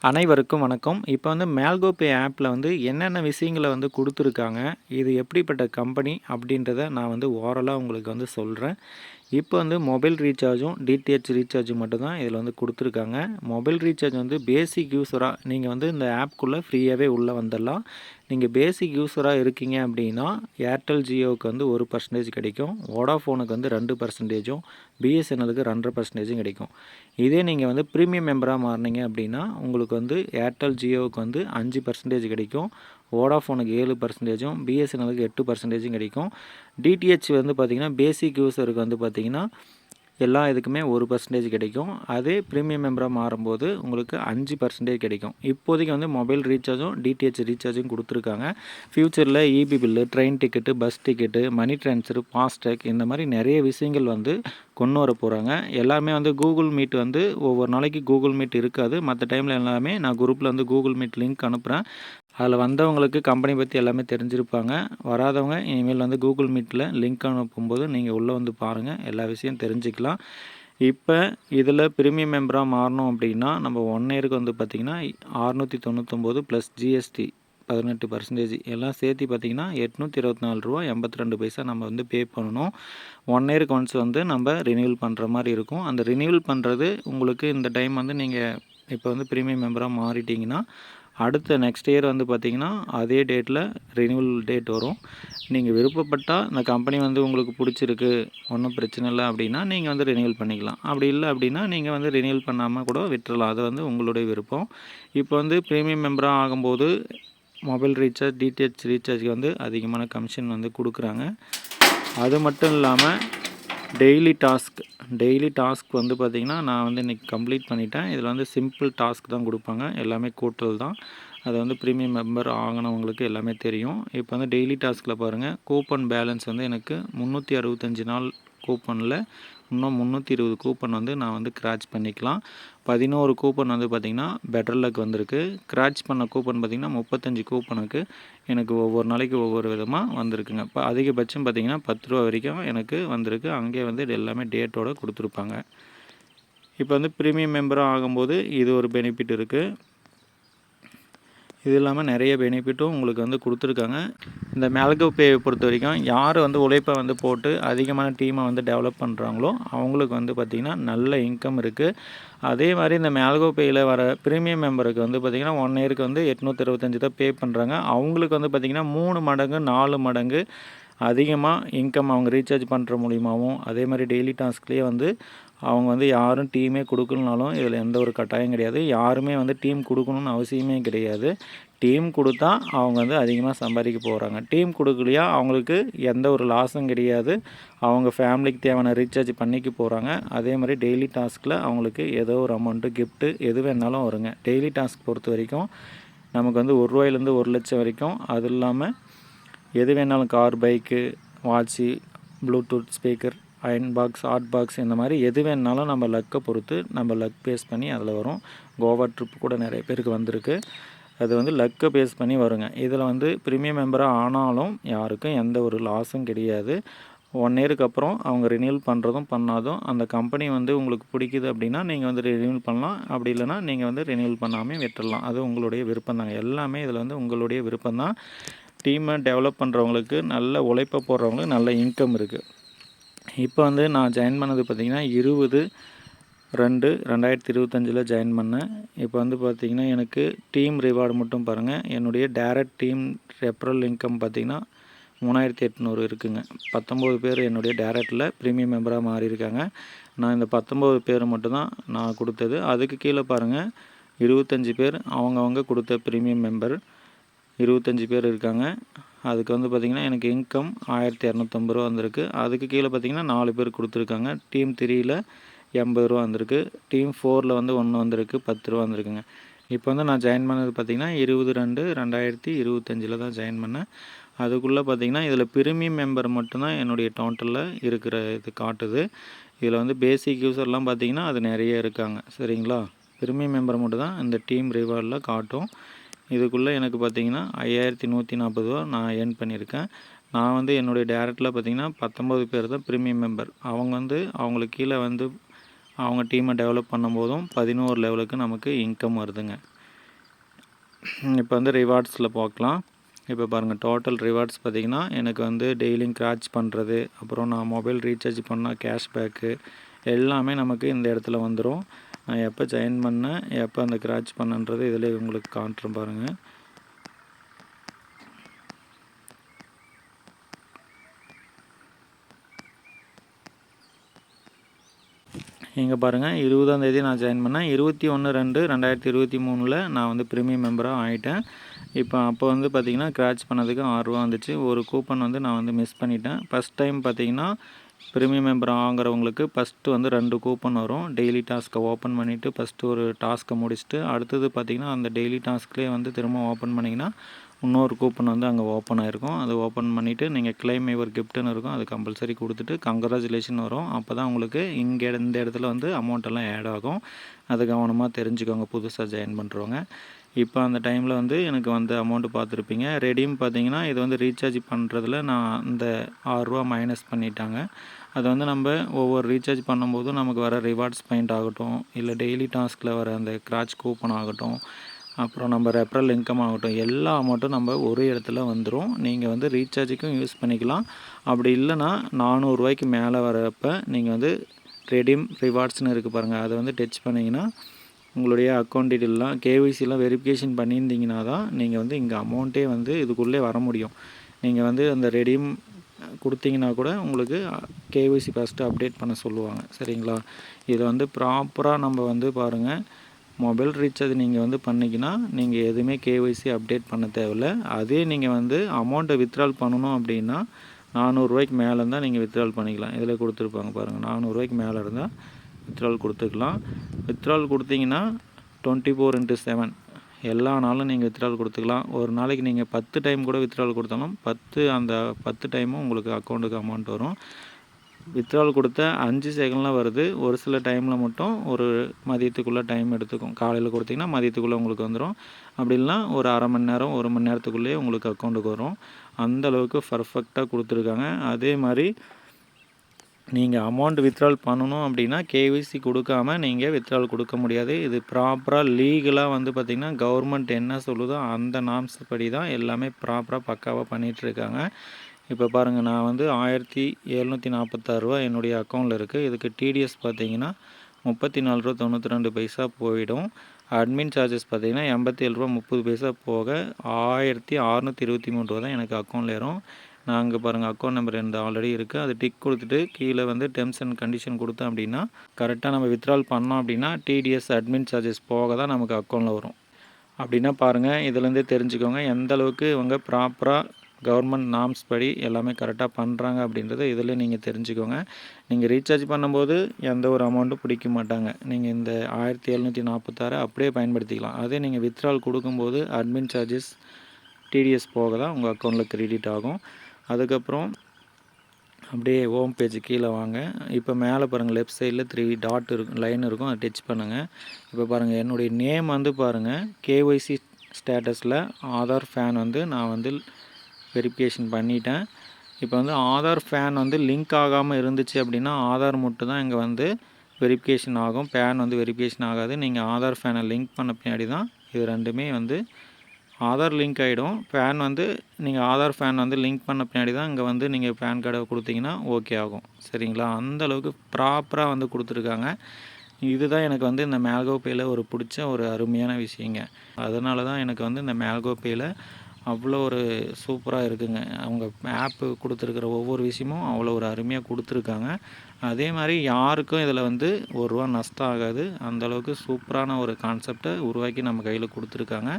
அனைவருக்கும் வணக்கம். இப்போ வந்து மேல்கோபே ஆப்பில் வந்து என்னென்ன விஷயங்கள வந்து குடுத்துருக்காங்க, இது எப்படிப்பட்ட கம்பெனி அப்படின்றத நான் வந்து ஓரலா உங்களுக்கு வந்து சொல்றேன். இப்போ வந்து மொபைல் ரீசார்ஜும், டிடிஹெச் ரீசார்ஜும் மட்டும் தான் இதில வந்து குடுத்துருக்காங்க. மொபைல் ரீசார்ஜ் வந்து பேசிக் யூஸரா நீங்க வந்து இந்த ஆப்க்குள்ள ஃப்ரீயாவே உள்ள வந்துடலாம். நீங்க பேசிக் யூஸரா இருக்கீங்க அப்படின்னா, ஏர்டெல், ஜியோவுக்கு வந்து 1% கிடைக்கும். வோடாஃபோனுக்கு வந்து 2%ம், பிஎஸ்என்எல்லுக்கு 2.5% கிடைக்கும். இதே நீங்க வந்து பிரீமியம் மெம்பரா மாறுனீங்க அப்படின்னா, உங்களுக்கு வந்து ஏர்டெல், ஜியோவுக்கு வந்து 5% கிடைக்கும். வோடாஃபோனுக்கு 7%ம், பிஎஸ்என்எல்லுக்கு 8%ம் கிடைக்கும். டிடிஹெச் வந்து பார்த்தீங்கன்னா, பேசிக் யூஸருக்கு வந்து பார்த்தீங்கன்னா, எல்லா இதுக்குமே 1% கிடைக்கும். அதே பிரீமியம் மெம்பரா மாறும்போது உங்களுக்கு 5% கிடைக்கும். இப்போதைக்கு வந்து மொபைல் ரீசார்ஜும், டிடிஹெச் ரீசார்ஜும் குடுத்துருக்காங்க. ஃபியூச்சரில் EB bill, train ticket, bus ticket, money transfer, FASTag இந்த மாதிரி நிறைய விஷயங்கள் வந்து கொண்டு வர போகிறாங்க. எல்லாமே வந்து கூகுள் மீட் வந்து ஒவ்வொரு நாளைக்கு கூகுள் மீட் இருக்காது. மற்ற டைமில் எல்லாமே நான் குரூப்பில் வந்து கூகுள் மீட் லிங்க் அனுப்புகிறேன். அதில் வந்தவங்களுக்கு கம்பெனி பற்றி எல்லாமே தெரிஞ்சிருப்பாங்க. வராதவங்க இனிமேல் வந்து கூகுள் மீட்டில் லிங்க் அனுப்பும்போது நீங்கள் உள்ளே வந்து பாருங்கள். எல்லா விஷயம் தெரிஞ்சுக்கலாம். இப்போ இதில் பிரீமியம் மெம்பராக மாறணும் அப்படின்னா நம்ம 1 இயருக்கு வந்து பார்த்திங்கன்னா 699 ப்ளஸ் ஜிஎஸ்டி 18% எல்லாம் சேர்த்து பார்த்திங்கன்னா ரூ. 824.82 நம்ம வந்து பே பண்ணணும். 1 இயருக்கு ஒன்ஸ் வந்து நம்ம ரினியூவல் பண்ணுற மாதிரி இருக்கும். அந்த ரினியூவல் பண்ணுறது உங்களுக்கு இந்த டைம் வந்து நீங்கள் இப்போ வந்து பிரீமியம் மெம்பராக மாறிட்டிங்கன்னா அடுத்த நெக்ஸ்ட் இயர் வந்து பார்த்திங்கன்னா அதே டேட்டில் ரினியூவல் டேட் வரும். நீங்கள் விருப்பப்பட்டால் இந்த கம்பெனி வந்து உங்களுக்கு பிடிச்சிருக்கு, ஒன்றும் பிரச்சனை இல்லை அப்படின்னா நீங்கள் வந்து ரினியூவல் பண்ணிக்கலாம். அப்படி இல்லை அப்படின்னா நீங்கள் வந்து ரினியூவல் பண்ணாமல் கூட விட்டுறலாம். அது வந்து உங்களுடைய விருப்பம். இப்போ வந்து பிரீமியம் மெம்பராக ஆகும்போது மொபைல் ரீசார்ஜ், டிடிஹெச் ரீசார்ஜ்க்கு வந்து அதிகமான கமிஷன் வந்து கொடுக்குறாங்க. அது மட்டும் இல்லாமல் டெய்லி டாஸ்க் வந்து பார்த்திங்கன்னா நான் வந்து இன்றைக்கி கம்ப்ளீட் பண்ணிட்டேன். இதில் வந்து சிம்பிள் டாஸ்க் தான் கொடுப்பாங்க. எல்லாமே கூட்டல் தான். அது வந்து ப்ரீமியம் மெம்பர் ஆகினவங்களுக்கு எல்லாமே தெரியும். இப்போ வந்து டெய்லி டாஸ்கில் பாருங்கள், கூப்பன் பேலன்ஸ் வந்து எனக்கு 365 நாள் கூப்பனில் இன்னும் 320 கூப்பன் வந்து நான் வந்து கிராச் பண்ணிக்கலாம். 11 கூப்பன் வந்து பார்த்திங்கன்னா பெட்டர் லக் வந்திருக்கு. கிராச் பண்ண கூப்பன் பார்த்திங்கன்னா 35 கூப்பனுக்கு எனக்கு ஒவ்வொரு நாளைக்கு ஒவ்வொரு விதமாக வந்திருக்குங்க. இப்போ அதிகபட்சம் பார்த்திங்கன்னா ரூ. 10 வரைக்கும் எனக்கு வந்திருக்கு. அங்கே வந்து எல்லாமே டேட்டோடு கொடுத்துருப்பாங்க. இப்போ வந்து ப்ரீமியம் மெம்பராக ஆகும்போது இது ஒரு பெனிஃபிட் இருக்குது. இது இல்லாமல் நிறைய பெனிஃபிட்டும் உங்களுக்கு வந்து கொடுத்துருக்காங்க. இந்த மேல்கோபேயை பொறுத்த வரைக்கும் யார் வந்து உழைப்பை வந்து போட்டு அதிகமான டீமை வந்து டெவலப் பண்ணுறாங்களோ அவங்களுக்கு வந்து பார்த்திங்கன்னா நல்ல இன்கம் இருக்குது. அதே மாதிரி இந்த மேல்கோபேயில் வர ப்ரீமியம் மெம்பருக்கு வந்து பார்த்திங்கன்னா 1 இயருக்கு வந்து 825 தான் பே பண்ணுறாங்க. அவங்களுக்கு வந்து பார்த்திங்கன்னா 3 மடங்கு 4 மடங்கு அதிகமாக இன்கம் அவங்க ரீசார்ஜ் பண்ணுற மூலியமாகவும், அதே மாதிரி டெய்லி டாஸ்க்லேயே வந்து அவங்க வந்து யாரும் டீமே கொடுக்கலனாலும் இதில் எந்த ஒரு கட்டாயம் கிடையாது. யாருமே வந்து டீம் கொடுக்கணுன்னு அவசியமே கிடையாது. டீம் கொடுத்தா அவங்க வந்து அதிகமாக சம்பாதிக்க போகிறாங்க. டீம் கொடுக்கலையா அவங்களுக்கு எந்த ஒரு லாஸும் கிடையாது. அவங்க ஃபேமிலிக்கு தேவையான ரீசார்ஜ் பண்ணிக்க போகிறாங்க. அதே மாதிரி டெய்லி டாஸ்கில் அவங்களுக்கு ஏதோ ஒரு அமௌண்ட்டு கிஃப்ட்டு எது வேணாலும் வருங்க. டெய்லி டாஸ்க் பொறுத்த வரைக்கும் நமக்கு வந்து ரூ. 1 1 லட்சம் வரைக்கும், அது இல்லாமல் எது வேணாலும் car, bike, watch, Bluetooth speaker, iron box, hot box இந்த மாதிரி எது வேணாலும் நம்ம லக்கை பொறுத்து நம்ம லக் பேஸ் பண்ணி அதில் வரும். கோவா ட்ரிப் கூட நிறைய பேருக்கு வந்திருக்கு. அது வந்து லக்கை பேஸ் பண்ணி வருங்க. இதில் வந்து ப்ரீமியம் மெம்பராக ஆனாலும் யாருக்கும் எந்த ஒரு லாஸும் கிடையாது. 1 இயருக்கு அப்புறம் அவங்க ரினியூவல் பண்ணுறதும் பண்ணாதும் அந்த கம்பெனி வந்து உங்களுக்கு பிடிக்குது அப்படின்னா நீங்கள் வந்து ரினியூவல் பண்ணலாம். அப்படி இல்லைனா நீங்கள் வந்து ரினியூவல் பண்ணாமல் விட்டுடலாம். அது உங்களுடைய விருப்பம் தாங்க. எல்லாமே இதில் வந்து உங்களுடைய விருப்பம் தான். டீமை டெவலப் பண்ணுறவங்களுக்கு, நல்ல உழைப்பை போடுறவங்களுக்கு நல்ல இன்கம் இருக்குது. இப்போ வந்து நான் ஜாயின் பண்ணது பார்த்திங்கன்னா 20/2/2025 ஜாயின் பண்ணேன். இப்போ வந்து பார்த்திங்கன்னா எனக்கு டீம் ரிவார்டு மட்டும் பாருங்கள். என்னுடைய டைரக்ட் டீம் ரெஃபரல் இன்கம் பார்த்திங்கன்னா 3800 இருக்குங்க. 19 பேர் என்னுடைய டைரக்டில் ப்ரீமியம் மெம்பராக மாறியிருக்காங்க. நான் இந்த 19 பேர் மட்டும்தான் நான் கொடுத்தது. அதுக்கு கீழே பாருங்கள் 25 பேர் அவங்கவுங்க கொடுத்த ப்ரீமியம் மெம்பர் 25 பேர் இருக்காங்க. அதுக்கு வந்து பார்த்திங்கன்னா எனக்கு இன்கம் ரூ. 1250 வந்திருக்கு. அதுக்கு கீழே பார்த்திங்கன்னா 4 பேர் கொடுத்துருக்காங்க. டீம் 3யில் ரூ. 80 வந்திருக்கு. டீம் 4ல் வந்து 1 வந்திருக்கு, ரூ. 10 வந்திருக்குங்க. இப்போ வந்து நான் ஜாயின் பண்ணது பார்த்திங்கன்னா 20/2/2025 தான் ஜாயின் பண்ணேன். அதுக்குள்ளே பார்த்திங்கன்னா இதில் ப்ரீமியம் மெம்பர் மட்டும்தான் என்னுடைய டோட்டலில் இருக்கிற இது காட்டுது. இதில் வந்து பேசிக் யூஸர்லாம் பார்த்திங்கன்னா அது நிறைய இருக்காங்க. சரிங்களா? ப்ரீமியம் மெம்பர் மட்டும் தான் இந்த டீம் ரிவார்டில் காட்டும். இதுக்குள்ளே எனக்கு பார்த்திங்கன்னா ரூ. 5140 நான் ஏர்ன் பண்ணியிருக்கேன். நான் வந்து என்னுடைய டைரக்டில் பார்த்திங்கன்னா 19 பேர் தான் ப்ரீமியம் மெம்பர். அவங்க வந்து அவங்களுக்கு கீழே வந்து அவங்க டீமை டெவலப் பண்ணும்போதும் 11 லெவலுக்கு நமக்கு இன்கம் வருதுங்க. இப்போ வந்து ரிவார்ட்ஸில் பார்க்கலாம். இப்போ பாருங்கள், டோட்டல் ரிவார்ட்ஸ் பார்த்திங்கன்னா எனக்கு வந்து டெய்லியும் கிராச் பண்ணுறது, அப்புறம் நான் மொபைல் ரீசார்ஜ் பண்ணால் கேஷ்பேக்கு எல்லாமே நமக்கு இந்த இடத்துல வந்துடும். நான் எப்போ ஜாயின் பண்ணேன், எப்போ அந்த கிராச் பண்ணன்றது இதில் உங்களுக்கு காட்டுறேன் பாருங்கள். இங்கே பாருங்கள், 20ஆம் தேதி நான் ஜாயின் பண்ணேன். 21/2/2023 நான் வந்து ப்ரீமியம் மெம்பராக ஆகிட்டேன். அப்போ வந்து பார்த்திங்கன்னா கிராச் பண்ணதுக்கு 6 ரூபா வந்துச்சு. ஒரு கூப்பன் வந்து நான் வந்து மிஸ் பண்ணிட்டேன். ஃபஸ்ட் டைம் பார்த்திங்கன்னா ப்ரீமியம் மெம்பர் ஆகிறவங்களுக்கு ஃபஸ்ட்டு வந்து 2 கூப்பன் வரும். டெய்லி டாஸ்க்கை ஓப்பன் பண்ணிவிட்டு ஃபஸ்ட்டு ஒரு டாஸ்க்கை முடிச்சுட்டு அடுத்தது பார்த்திங்கன்னா அந்த டெய்லி டாஸ்க்லேயே வந்து திரும்ப ஓப்பன் பண்ணிங்கன்னா இன்னொரு கூப்பன் வந்து அங்கே ஓப்பன் ஆகிருக்கும். அது ஓப்பன் பண்ணிவிட்டு நீங்கள் கிளைம் யுவர் கிஃப்ட்டுன்னு இருக்கும், அது கம்பல்சரி கொடுத்துட்டு கங்க்ராச்சுலேஷன் வரும். அப்போ தான் உங்களுக்கு இந்த இடத்துல வந்து அமௌண்ட்டெல்லாம் ஆட் ஆகும். அது கவனமாக தெரிஞ்சுக்கோங்க புதுசாக ஜாயின் பண்ணுறவங்க. இப்போ அந்த டைமில் வந்து எனக்கு வந்து அமௌண்ட்டு பார்த்துருப்பீங்க. ரெடீம் பார்த்திங்கன்னா இது வந்து ரீசார்ஜ் பண்ணுறதுல நான் இந்த 6 ரூபா மைனஸ் பண்ணிட்டாங்க. அது வந்து நம்ம ஒவ்வொரு ரீசார்ஜ் பண்ணும்போதும் நமக்கு வர ரிவார்ட்ஸ் பாயிண்ட் ஆகட்டும், இல்லை டெய்லி டாஸ்கில் வர அந்த கிராச் கூப்பன் ஆகட்டும், அப்புறம் நம்ம ரெஃபரல் இன்கம் ஆகட்டும், எல்லா அமௌண்ட்டும் நம்ம ஒரு இடத்துல வந்துடும். நீங்கள் வந்து ரீசார்ஜுக்கும் யூஸ் பண்ணிக்கலாம். அப்படி இல்லைன்னா 400 ரூபாய்க்கு மேலே வரப்போ நீங்கள் வந்து ரெடீம் ரிவார்ட்ஸ்னு இருக்குது பாருங்கள், அதை வந்து டச் பண்ணிங்கன்னா உங்களுடைய அக்கௌண்ட் டீட்டெயிலாம் கேஒய்சிலாம் வெரிஃபிகேஷன் பண்ணியிருந்தீங்கன்னா தான் நீங்கள் வந்து இங்கே அமௌண்ட்டே வந்து இதுக்குள்ளே வர முடியும். நீங்கள் வந்து அந்த ரெடீம் கொடுத்தீங்கன்னா கூட உங்களுக்கு கேஒய்சி ஃபஸ்ட்டு அப்டேட் பண்ண சொல்லுவாங்க. சரிங்களா? இதை வந்து ப்ராப்பராக நம்ம வந்து பாருங்கள், மொபைல் ரீசார்ஜ் நீங்கள் வந்து பண்ணிங்கன்னா நீங்கள் எதுவுமே கேஒய்சி அப்டேட் பண்ண தேவையில்ல. அதே நீங்கள் வந்து அமௌண்ட்டை வித்ட்ரால் பண்ணணும் அப்படின்னா 400 ரூபாய்க்கு மேலே இருந்தால் நீங்கள் வித்ட்ரால் பண்ணிக்கலாம். இதில் கொடுத்துருப்பாங்க பாருங்கள், 400 ரூபாய்க்கு மேலே இருந்தால் வித்ட்ரால் கொடுத்துக்கலாம். வித்ட்ரால் கொடுத்தீங்கன்னா 24/7 எல்லா நாளும் நீங்கள் வித்ட்ரால் கொடுத்துக்கலாம். ஒரு நாளைக்கு நீங்கள் 10 டைம் கூட வித்ட்ரால் கொடுத்தாலும் அந்த 10 டைமும் உங்களுக்கு அக்கௌண்ட்டுக்கு அமௌண்ட் வரும். வித்ட்ரால் கொடுத்த 5 செகண்டில் வருது. ஒரு சில டைமில் மட்டும் ஒரு மதியத்துக்குள்ளே டைம் எடுத்துக்கும். காலையில் கொடுத்தீங்கன்னா மதியத்துக்குள்ளே உங்களுக்கு வந்துடும். அப்படி இல்லைனா ஒரு அரை மணி நேரம் 1 மணி நேரத்துக்குள்ளேயே உங்களுக்கு அக்கௌண்ட்டுக்கு வரும். அந்தளவுக்கு பர்ஃபெக்டாக கொடுத்துருக்காங்க. அதே மாதிரி நீங்கள் அமௌண்ட் வித்ட்ரால் பண்ணணும் அப்படின்னா கேஒய்சி கொடுக்காம நீங்கள் வித்ட்ரால் கொடுக்க முடியாது. இது ப்ராப்பராக லீகலாக வந்து பார்த்திங்கன்னா கவர்மெண்ட் என்ன சொல்லுதோ அந்த நார்ம்ஸ் படி தான் எல்லாமே ப்ராப்பராக பக்காவாக பண்ணிகிட்ருக்காங்க. இப்போ பாருங்கள், நான் வந்து 1746 ரூபா என்னுடைய அக்கௌண்ட்டில் இருக்குது. இதுக்கு டிடிஎஸ் பார்த்திங்கன்னா 34.92 ரூபா போயிடும். அட்மின் சார்ஜஸ் பார்த்திங்கன்னா 87.30 ரூபா போக 1623 ரூபா தான் எனக்கு அக்கௌண்ட்டில் ஏறும். நான் அங்கே பாருங்கள் அக்கௌண்ட் நம்பர் எனக்கு ஆல்ரெடி இருக்குது. அது டிக் கொடுத்துட்டு கீழே வந்து டெர்ம்ஸ் அண்ட் கண்டிஷன் கொடுத்தோம் அப்படின்னா கரெக்டாக நம்ம வித்ட்ரால் பண்ணோம் அப்படின்னா டிடிஎஸ் அட்மின் சார்ஜஸ் போக தான் நமக்கு அக்கௌண்ட்டில் வரும். அப்படின்னா பாருங்கள், இதுலேருந்தே தெரிஞ்சுக்கோங்க எந்த அளவுக்கு இவங்க ப்ராப்பராக கவர்மெண்ட் நார்ம்ஸ் படி எல்லாமே கரெக்டாக பண்ணுறாங்க அப்படின்றத இதில் நீங்கள் தெரிஞ்சுக்கோங்க. நீங்கள் ரீசார்ஜ் பண்ணும்போது எந்த ஒரு அமௌண்ட்டும் பிடிக்க மாட்டாங்க. நீங்கள் இந்த 1746 அப்படியே பயன்படுத்திக்கலாம். அதே நீங்கள் வித்ட்ரால் கொடுக்கும்போது அட்மின் சார்ஜஸ் டிடிஎஸ் போக தான் உங்கள் அக்கௌண்ட்டில் கிரெடிட் ஆகும். அதுக்கப்புறம் அப்படியே ஹோம் பேஜ் கீழே வாங்க. இப்போ மேலே பாருங்கள், லெஃப்ட் சைடில் 3 டாட் இருக்கும், லைன் இருக்கும், அதை டச் பண்ணுங்கள். இப்போ பாருங்கள், என்னுடைய நேம் வந்து பாருங்கள் கேஒய்சி ஸ்டேட்டஸில் ஆதார் ஃபேன் வந்து நான் வந்து வெரிஃபிகேஷன் பண்ணிட்டேன். இப்போ வந்து ஆதார் ஃபேன் வந்து லிங்க் ஆகாமல் இருந்துச்சு அப்படின்னா ஆதார் மட்டும் தான் இங்கே வந்து வெரிஃபிகேஷன் ஆகும். பேன் வந்து வெரிஃபிகேஷன் ஆகாது. நீங்கள் ஆதார் ஃபேனை லிங்க் பண்ண பின்னாடி தான் இது ரெண்டுமே வந்து ஆதார் லிங்க் ஆகிடும். பேன் வந்து நீங்கள் ஆதார் ஃபேன் வந்து லிங்க் பண்ண பின்னாடி தான் இங்கே வந்து நீங்கள் பேன் கார்டை கொடுத்தீங்கன்னா ஓகே ஆகும். சரிங்களா? அந்தளவுக்கு ப்ராப்பராக வந்து கொடுத்துருக்காங்க. இதுதான் எனக்கு வந்து இந்த மேல்கோ பேயில் ஒரு பிடிச்ச ஒரு அருமையான விஷயங்க. அதனால தான் எனக்கு வந்து இந்த மேல்கோ பேயில் அவ்வளோ ஒரு சூப்பராக இருக்குங்க. அவங்க ஆப்பு கொடுத்துருக்கிற ஒவ்வொரு விஷயமும் அவ்வளோ ஒரு அருமையாக கொடுத்துருக்காங்க. அதே மாதிரி யாருக்கும் இதில் வந்து ₹1 நஷ்டம் ஆகாது. அந்தளவுக்கு சூப்பரான ஒரு கான்செப்டை உருவாக்கி நம்ம கையில் கொடுத்துருக்காங்க.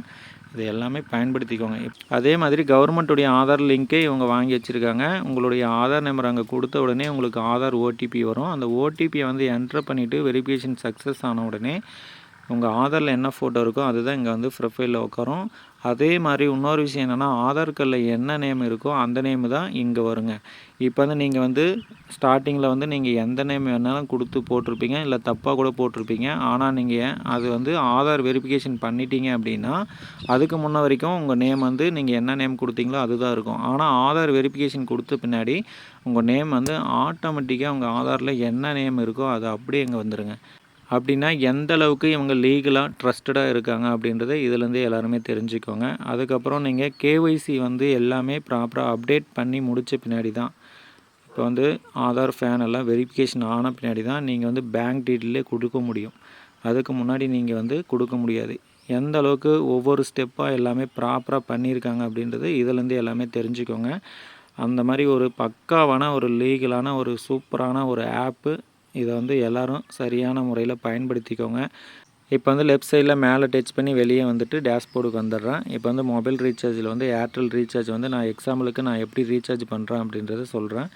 இது எல்லாமே பயன்படுத்திக்கோங்க. அதே மாதிரி கவர்மெண்ட்டுடைய ஆதார் லிங்க்கே இவங்க வாங்கி வச்சுருக்காங்க. உங்களுடைய ஆதார் நம்பர் அங்கே கொடுத்த உடனே உங்களுக்கு ஆதார் ஓடிபி வரும். அந்த ஓடிபியை வந்து என்ட்ரு பண்ணிவிட்டு வெரிஃபிகேஷன் சக்ஸஸ் ஆன உடனே உங்கள் ஆதாரில் என்ன ஃபோட்டோ இருக்கோ அதுதான் இங்கே வந்து ப்ரொஃபைலில் உட்காரும். அதே மாதிரி இன்னொரு விஷயம் என்னென்னா, ஆதார் கார்டில் என்ன நேம் இருக்கோ அந்த நேமு தான் இங்கே வருங்க. இப்போ வந்து நீங்கள் வந்து ஸ்டார்டிங்கில் வந்து நீங்கள் எந்த நேம் வேணாலும் கொடுத்து போட்டிருப்பீங்க, இல்லை தப்பாக கூட போட்டிருப்பீங்க. ஆனால் நீங்கள் அது வந்து ஆதார் வெரிஃபிகேஷன் பண்ணிட்டீங்க அப்படின்னா அதுக்கு முன்ன வரைக்கும் உங்கள் நேம் வந்து நீங்கள் என்ன நேம் கொடுத்தீங்களோ அதுதான் இருக்கும். ஆனால் ஆதார் வெரிஃபிகேஷன் கொடுத்த பின்னாடி உங்கள் நேம் வந்து ஆட்டோமேட்டிக்காக உங்கள் ஆதாரில் என்ன நேம் இருக்கோ அது அப்படியே இங்கே வந்துடுங்க. அப்படின்னா எந்த அளவுக்கு இவங்க லீகலாக ட்ரஸ்டடாக இருக்காங்க அப்படின்றத இதுலேருந்தே எல்லாருமே தெரிஞ்சுக்கோங்க. அதுக்கப்புறம் நீங்கள் கேஒய்சி வந்து எல்லாமே ப்ராப்பராக அப்டேட் பண்ணி முடித்த பின்னாடி தான், இப்போ வந்து ஆதார், ஃபேன் எல்லாம் வெரிஃபிகேஷன் ஆன பின்னாடி தான் நீங்கள் வந்து பேங்க் டீட்டெயிலே கொடுக்க முடியும். அதுக்கு முன்னாடி நீங்கள் வந்து கொடுக்க முடியாது. எந்த அளவுக்கு ஒவ்வொரு ஸ்டெப்பாக எல்லாமே ப்ராப்பராக பண்ணியிருக்காங்க அப்படின்றது இதுலேருந்து எல்லாமே தெரிஞ்சுக்கோங்க. அந்த மாதிரி ஒரு பக்காவான ஒரு லீகலான ஒரு சூப்பரான ஒரு ஆப்பு. இதை வந்து எல்லோரும் சரியான முறையில் பயன்படுத்திக்கோங்க. இப்போ வந்து லெஃப்ட் சைடில் மேலே டச் பண்ணி வெளியே வந்துட்டு டேஷ்போர்டுக்கு வந்துடுறேன். இப்போ வந்து மொபைல் ரீசார்ஜில் வந்து ஏர்டெல் ரீசார்ஜ் வந்து நான் எக்ஸாம்பிளுக்கு நான் எப்படி ரீசார்ஜ் பண்ணுறேன் அப்படின்றத சொல்கிறேன்.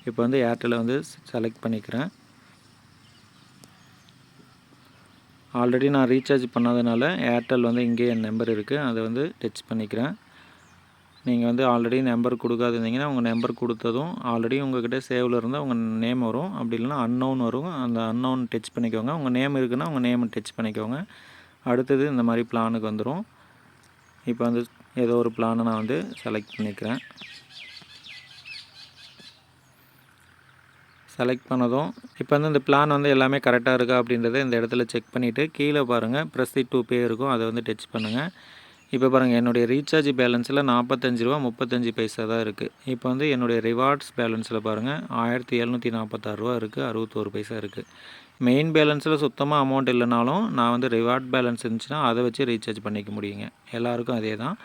இப்போ வந்து ஏர்டெல்லை வந்து செலக்ட் பண்ணிக்கிறேன். ஆல்ரெடி நான் ரீசார்ஜ் பண்ணாதனால ஏர்டெல் வந்து இங்கே என் நம்பர் இருக்குது, அதை வந்து டச் பண்ணிக்கிறேன். நீங்கள் வந்து ஆல்ரெடி நம்பர் கொடுக்காதிருந்தீங்கன்னா உங்கள் நம்பர் கொடுத்ததும் ஆல்ரெடி உங்கள்கிட்ட சேவில் இருந்தால் உங்கள் நேம் வரும். அப்படி இல்லைனா அன்னோன் வரும். அந்த அன்னோன் டச் பண்ணிக்கோங்க. உங்கள் நேம் இருக்குன்னா உங்கள் நேமை டச் பண்ணிக்கோங்க. அடுத்தது இந்த மாதிரி பிளானுக்கு வந்துடும். இப்போ வந்து ஏதோ ஒரு பிளானை நான் வந்து செலக்ட் பண்ணிக்கிறேன். செலக்ட் பண்ணதும் இப்போ வந்து இந்த பிளான் வந்து எல்லாமே கரெக்டாக இருக்கா அப்படின்றத இந்த இடத்துல செக் பண்ணிவிட்டு கீழே பாருங்கள் ப்ரெஸிட் டு பே இருக்கும், அதை வந்து டச் பண்ணுங்கள். இப்போ பாருங்கள் என்னுடைய ரீசார்ஜ் பேலன்ஸில் ₹45.35 தான் இருக்குது. இப்போ வந்து என்னுடைய ரிவார்ட்ஸ் பேலன்ஸில் பாருங்கள் ₹1746 இருக்குது, 61 பைசா இருக்குது. மெயின் பேலன்ஸில் சுத்தமாக அமௌண்ட் இல்லைனாலும் நான் வந்து ரிவார்ட் பேலன்ஸ் இருந்துச்சுன்னா அதை வச்சு ரீசார்ஜ் பண்ணிக்க முடியுங்க. எல்லாருக்கும் அதே தான்.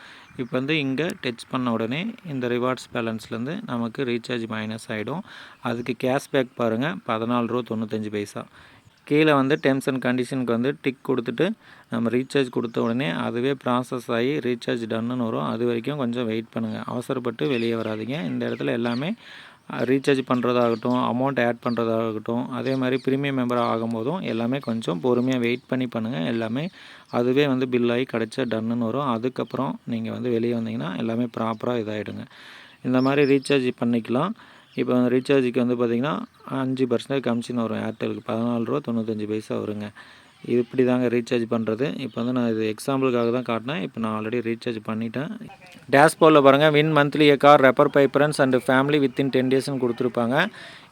இப்போ வந்து இங்கே டச் பண்ண உடனே இந்த ரிவார்ட்ஸ் பேலன்ஸ்லேருந்து நமக்கு ரீசார்ஜ் மைனஸ் ஆகிடும். அதுக்கு கேஷ்பேக் பாருங்கள் ₹14.95. கீழே வந்து டெர்ம்ஸ் அண்ட் கண்டிஷனுக்கு வந்து டிக் கொடுத்துட்டு நம்ம ரீசார்ஜ் கொடுத்த உடனே அதுவே ப்ராசஸ் ஆகி ரீசார்ஜ் டன்னுன்னு வரும். அது வரைக்கும் கொஞ்சம் வெயிட் பண்ணுங்கள். அவசரப்பட்டு வெளியே வராதிங்க. இந்த இடத்துல எல்லாமே ரீசார்ஜ் பண்ணுறதாகட்டும், அமௌண்ட் ஆட் பண்ணுறதாகட்டும், அதே மாதிரி ப்ரீமியம் மெம்பர் ஆகும்போதும் எல்லாமே கொஞ்சம் பொறுமையாக வெயிட் பண்ணி பண்ணுங்கள். எல்லாமே அதுவே வந்து பில் ஆகி கிடச்சா டன்னுன்னு வரும். அதுக்கப்புறம் நீங்கள் வந்து வெளியே வந்தீங்கன்னா எல்லாமே ப்ராப்பராக இதாகிடுங்க. இந்த மாதிரி ரீசார்ஜ் பண்ணிக்கலாம். இப்போ ரீசார்ஜுக்கு வந்து பார்த்திங்கன்னா 5% கமிஷன் வரும். ஏர்டெலுக்கு ₹14.95 வருங்க. இப்படி தாங்க ரீசார்ஜ் பண்ணுறது. இப்போ வந்து நான் இது எக்ஸாம்பிளுக்காக தான் காட்டினேன். இப்போ நான் ஆல்ரெடி ரீசார்ஜ் பண்ணிட்டேன். டேஷ்போர்டில் பாருங்கள் win monthly A car refer bye friends and family within 10 டேஸ்ன்னு கொடுத்துருப்பாங்க.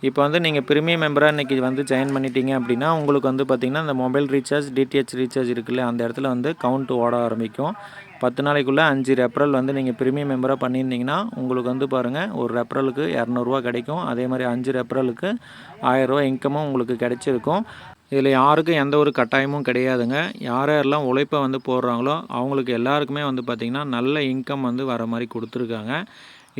இப்போ வந்து நீங்கள் ப்ரீமியம் மெம்பராக இன்றைக்கி வந்து ஜாயின் பண்ணிட்டீங்க அப்படின்னா உங்களுக்கு வந்து பார்த்திங்கன்னா இந்த மொபைல் ரீசார்ஜ், டிடிஹெச் ரீசார்ஜ் இருக்குல்ல, அந்த இடத்துல வந்து கவுண்ட் ஓட ஆரம்பிக்கும். 10 நாளைக்குள்ளே 5 ரெஃபரல் வந்து நீங்கள் ப்ரீமியம் மெம்பராக பண்ணியிருந்தீங்கன்னா உங்களுக்கு வந்து பாருங்கள் ஒரு ரெஃபரலுக்கு ₹200 கிடைக்கும். அதே மாதிரி 5 ரெஃபரலுக்கு ₹1000 இன்கமும் உங்களுக்கு கிடைச்சிருக்கும். இதில் யாருக்கும் எந்த ஒரு கட்டாயமும் கிடையாதுங்க. யார் யாரெல்லாம் உழைப்பை வந்து போடுறாங்களோ அவங்களுக்கு எல்லாருக்குமே வந்து பார்த்திங்கன்னா நல்ல இன்கம் வந்து வர மாதிரி கொடுத்துருக்காங்க.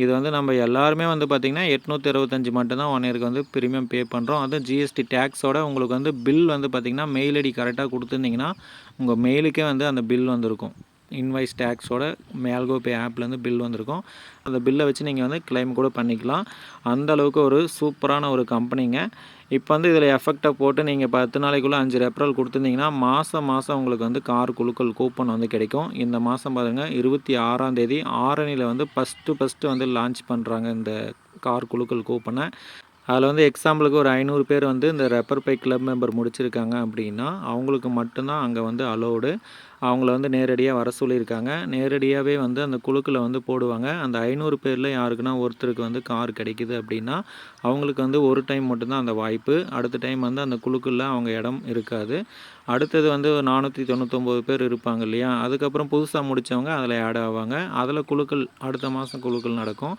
இது வந்து நம்ம எல்லாருமே வந்து பார்த்திங்கன்னா 865 மட்டும்தான் 1 இயருக்கு வந்து ப்ரீமியம் பே பண்ணுறோம். அதுவும் ஜிஎஸ்டி டேக்ஸோட உங்களுக்கு வந்து பில் வந்து பார்த்திங்கன்னா மெயில் ஐடி கரெக்டாக கொடுத்துருந்தீங்கன்னா உங்கள் மெயிலுக்கே வந்து அந்த பில் வந்திருக்கும். இன்வாய்ஸ் டேக்ஸோட மேல்கோ பே ஆப்லேருந்து பில் வந்திருக்கும். அந்த பில்லை வச்சு நீங்கள் வந்து கிளைம் கூட பண்ணிக்கலாம். அந்தளவுக்கு ஒரு சூப்பரான ஒரு கம்பெனிங்க. இப்போ வந்து இதில் எஃபெக்டாக போட்டு நீங்கள் 10 நாளைக்குள்ளே 5 ரெஃபரல் கொடுத்துருந்தீங்கன்னா மாதம் உங்களுக்கு வந்து கார் குலுக்கல் கூப்பன் வந்து கிடைக்கும். இந்த மாதம் பாருங்கள் 26ஆம் தேதி ஆரணியில் வந்து ஃபஸ்ட்டு வந்து லான்ச் பண்ணுறாங்க இந்த கார் குலுக்கல் கூப்பனை. அதில் வந்து எக்ஸாம்பிளுக்கு ஒரு 500 பேர் வந்து இந்த ரெஃபர் பை கிளப் மெம்பர் முடிச்சிருக்காங்க அப்படின்னா அவங்களுக்கு மட்டும்தான் அங்கே வந்து அலோடு. அவங்கள வந்து நேரடியாக வர சொல்லியிருக்காங்க. நேரடியாகவே வந்து அந்த குழுக்களை வந்து போடுவாங்க. அந்த 500 பேரில் யாருக்குன்னா ஒருத்தருக்கு வந்து கார் கிடைக்குது அப்படின்னா அவங்களுக்கு வந்து ஒரு டைம் மட்டும்தான் அந்த வாய்ப்பு. அடுத்த டைம் வந்து அந்த குழுக்களில் அவங்க இடம் இருக்காது. அடுத்தது வந்து 499 பேர் இருப்பாங்க இல்லையா, அதுக்கப்புறம் புதுசாக முடித்தவங்க அதில் ஆட் ஆவாங்க. அதில் குழுக்கள் அடுத்த மாதம் குழுக்கள் நடக்கும்.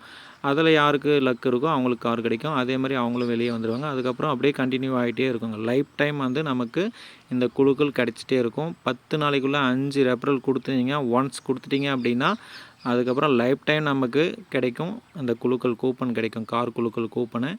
அதில் யாருக்கு லக் இருக்கோ அவங்களுக்கு கார் கிடைக்கும். அதே மாதிரி அவங்களும் வெளியே வந்துடுவாங்க. அதுக்கப்புறம் அப்படியே கண்டினியூ ஆகிட்டே இருக்குங்க. லைஃப் டைம் வந்து நமக்கு இந்த குழுக்கள் கிடச்சிட்டே இருக்கும். 10 நாளைக்குள்ளே 5 ரெஃபரல் கொடுத்துட்டீங்க, ஒன்ஸ் கொடுத்துட்டீங்க அப்படின்னா அதுக்கப்புறம் லைஃப் டைம் நமக்கு கிடைக்கும். அந்த குழுக்கள் கூப்பன் கிடைக்கும், கார் குழுக்கள் கூப்பனு.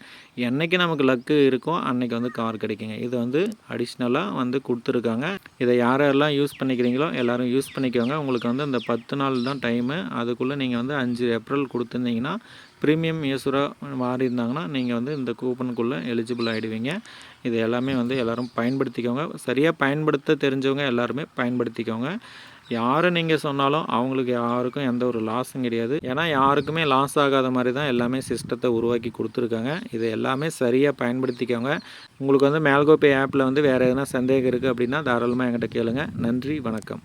என்றைக்கு நமக்கு லக்கு இருக்கோ அன்றைக்கி வந்து கார் கிடைக்குங்க. இது வந்து அடிஷ்னலாக வந்து கொடுத்துருக்காங்க. இதை யாரெல்லாம் யூஸ் பண்ணிக்கிறீங்களோ எல்லோரும் யூஸ் பண்ணிக்கோங்க. உங்களுக்கு வந்து அந்த 10 நாள் தான் டைமு. அதுக்குள்ளே நீங்கள் வந்து 5 ஏப்ரல் கொடுத்துருந்தீங்கன்னா ப்ரீமியம் யூஸராக மாறி இருந்தாங்கன்னா நீங்கள் வந்து இந்த கூப்பனுக்குள்ளே எலிஜிபிள் ஆகிடுவீங்க. இது எல்லாமே வந்து எல்லோரும் பயன்படுத்திக்கோங்க. சரியாக பயன்படுத்த தெரிஞ்சவங்க எல்லாருமே பயன்படுத்திக்கோங்க. யாரை நீங்கள் சொன்னாலும் அவங்களுக்கு யாருக்கும் எந்த ஒரு லாஸும் கிடையாது. ஏன்னா யாருக்குமே லாஸ் ஆகாத மாதிரி தான் எல்லாமே சிஸ்டத்தை உருவாக்கி கொடுத்துருக்காங்க. இதை எல்லாமே சரியாக பயன்படுத்திக்கோங்க. உங்களுக்கு வந்து மேல்கோ பே ஆப்பில் வந்து வேறு எதனா சந்தேகம் இருக்குது அப்படின்னா தாராளமாக என்கிட்ட கேளுங்க. நன்றி, வணக்கம்.